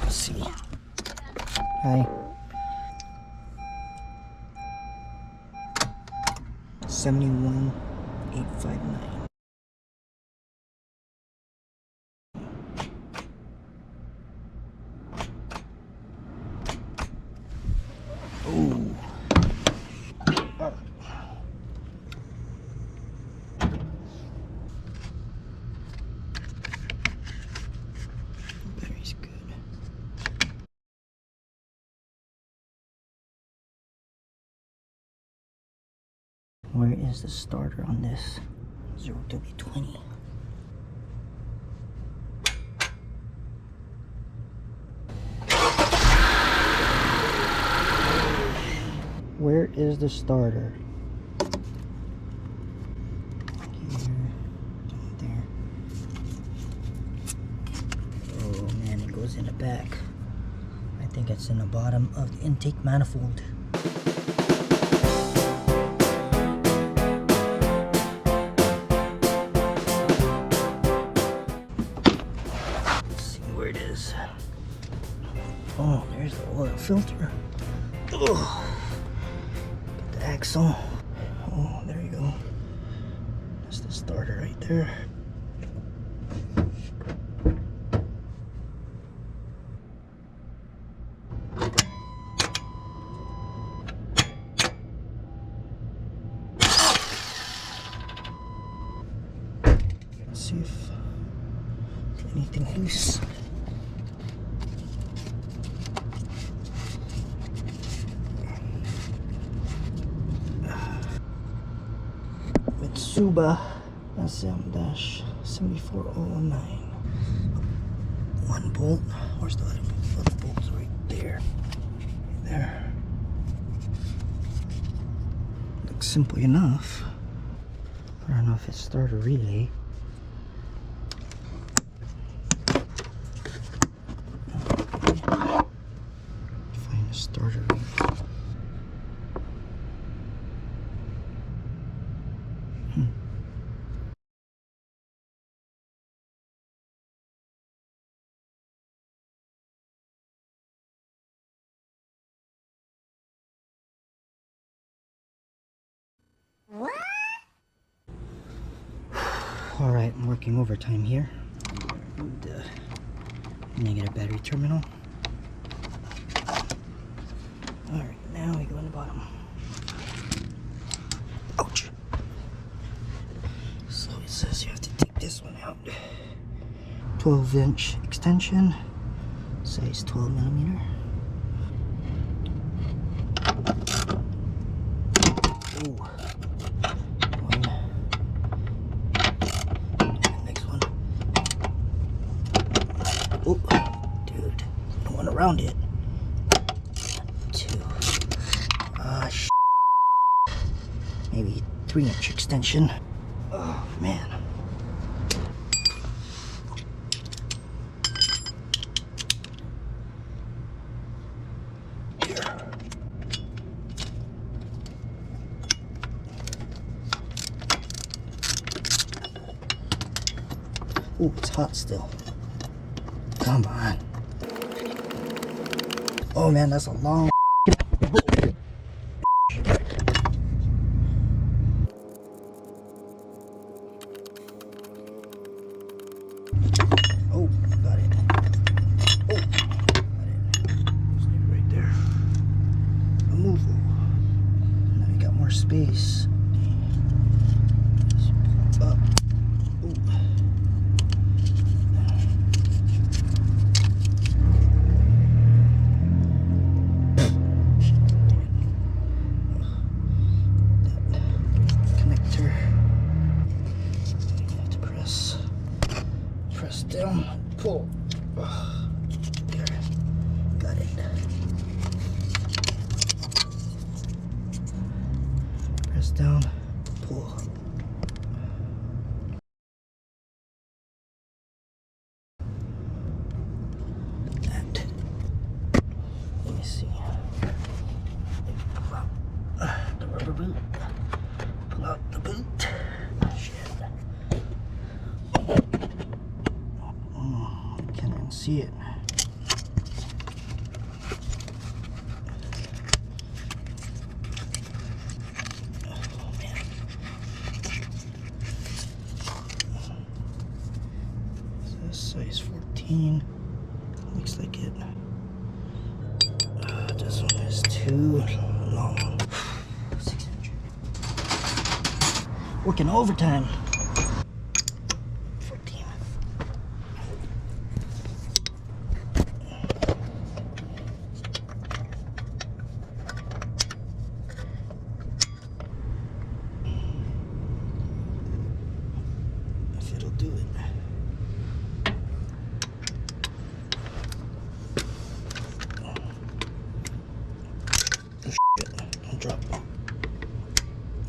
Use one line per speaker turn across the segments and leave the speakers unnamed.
Let's go see. Hi. 71,859. Oh. Battery's good. Where is the starter on this 0W20? Where is the starter? Here, down there. Oh man, it goes in the back. I think it's in the bottom of the intake manifold. Let's see where it is. Oh, there's the oil filter. Oh. The axle. Oh, there you go. That's the starter right there. Let's see if there's anything loose. Mitsuba SM-74009. One bolt. Where's the other bolts? Right there. Right there. Looks simple enough. I don't know if it's starter relay. Find the starter relay. Alright, I'm working overtime here. Move the negative battery terminal. Alright, now we go in the bottom. Ouch! So it says you have to take this one out. 12-inch extension, size 12 millimeter. Ooh. Oh, dude, don't want around it. 2. Maybe 3-inch extension. Oh man. Here. Oh, it's hot still. Come on. Oh man, that's a long Oh, got it. Oh, got it. Just leave it right there. Removal. Now we got more space. Just pull up. Ooh. Down, pull. There, got it. Press down, pull. That. Let me see. Pull out the rubber boot. Pull out the boot. Shit. Can't even see it. size 14. Looks like it. This one is too long. 600. Working overtime. 14. If it'll do it. Drop.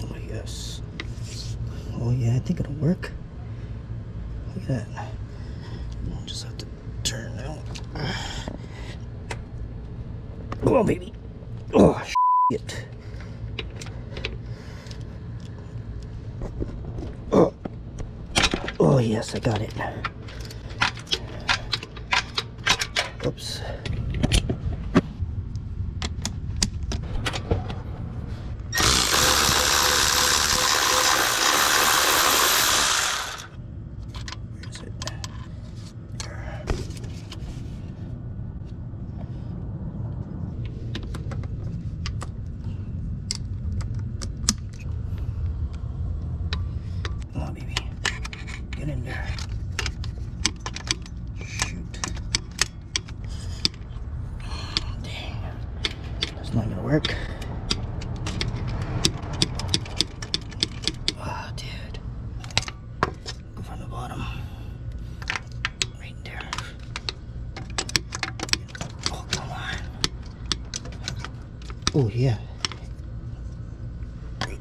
Oh yes. Oh yeah, I think it'll work. Look at that. I'll just have to turn now. Come on, baby. Oh shit. Oh. Oh yes, I got it. Oops. Come on, baby. Get in there. Shoot. Dang. That's not gonna work. Oh, dude. Go from the bottom. Right there. Oh, come on. Oh, yeah.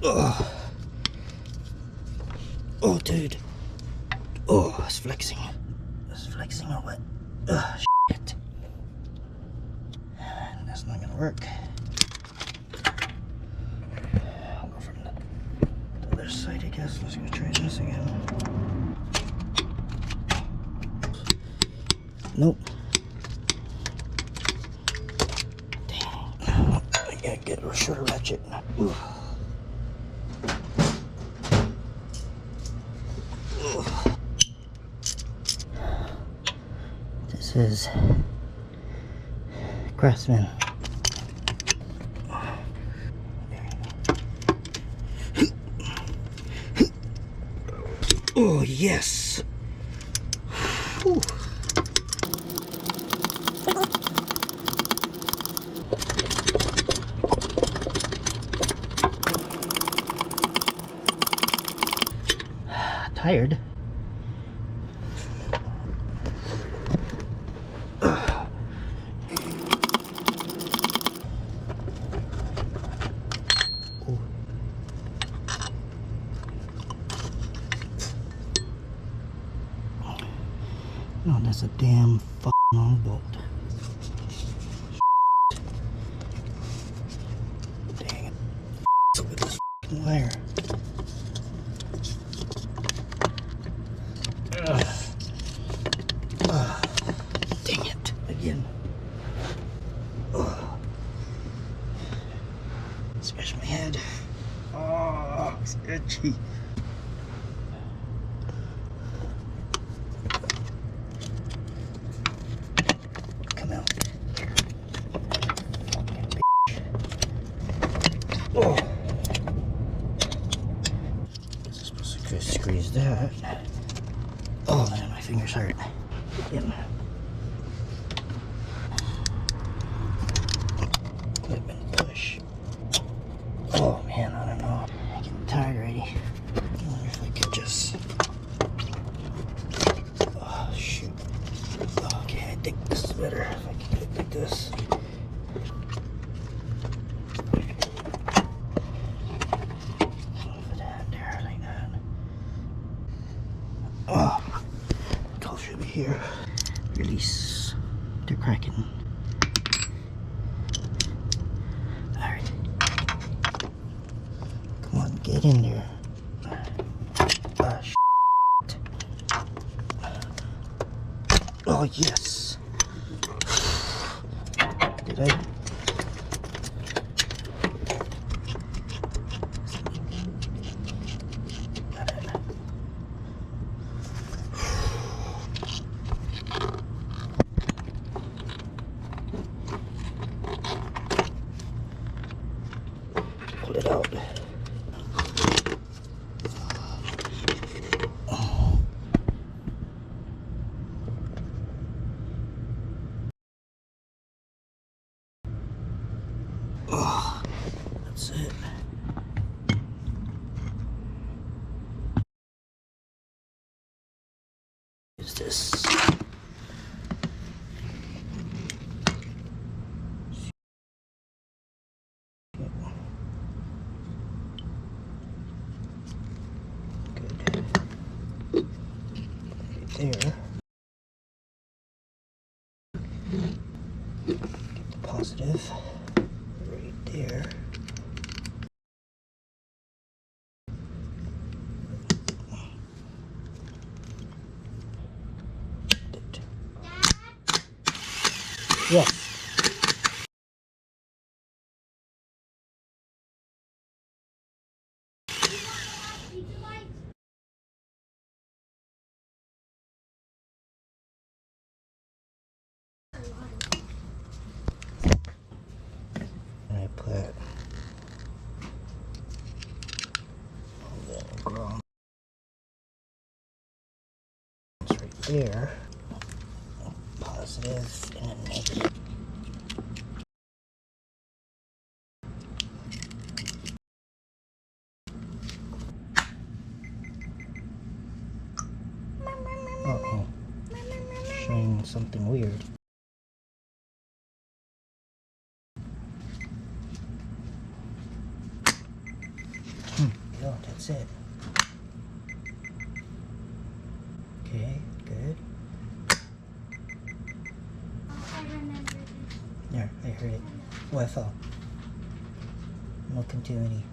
Ugh. Oh, dude. Oh, it's flexing. It's flexing or what? Ugh, shit. That's not gonna work. I'll go from the other side, I guess. Let's go try this again. Nope. Dang. I gotta get a shorter ratchet. Ooh. This is Craftsman. Oh yes. Whew. Tired. No, that's a damn fucking long bolt. Dang it. Look at this fucking wire. Dang it. Again. Scratch my head. Oh, it's itchy. Come out. Oh. This is supposed to squeeze that. Oh man, my fingers hurt. Again. Equipment push. Oh man, I don't know. I'm getting tired already. I wonder if I could just. Oh shoot. Okay, I think this is better if I can get it like this. Put that there like that. Oh, tool should be here. Release. They're cracking. Alright. Come on, get in there. Ah, shit. Oh, yes. Did I? Got it. pull it out. Oh, that's it. Is this? Good. Right there. Get the positive right there. Yes. And I put the ground right there. Positive and a negative. Uh-oh. Showing something weird. No, that's it. Okay, good.
I remember this.
There, I heard it. Oh, I fell. No continuity.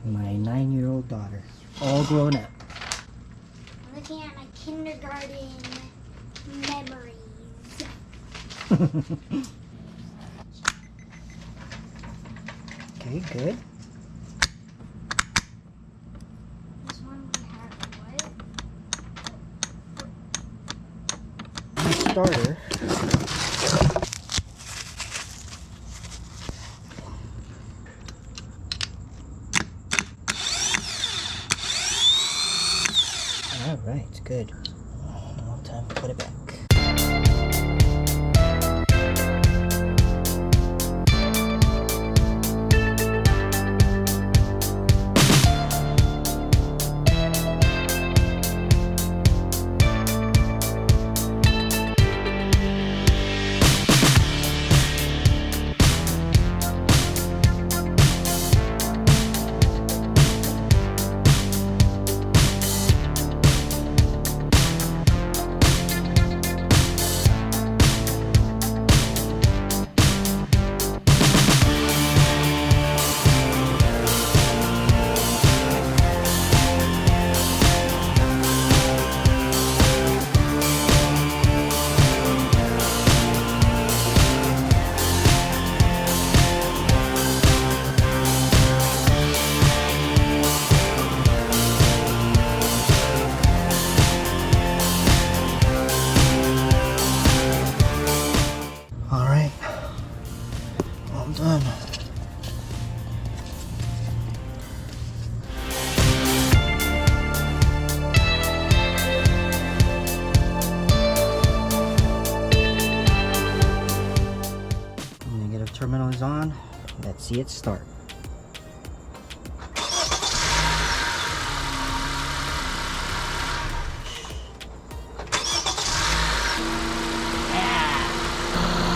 My 9-year-old daughter, all grown up.
I'm looking at my kindergarten memories.
Okay, good.
This one we have what?
The starter. All right, good. Now time to put it back. Done. Negative terminal is on. Let's see it start.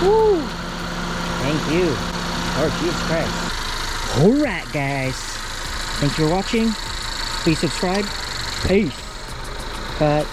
Woo! Thank you. Lord Jesus Christ. Alright guys. Thanks for watching. Please subscribe. Peace. Cut.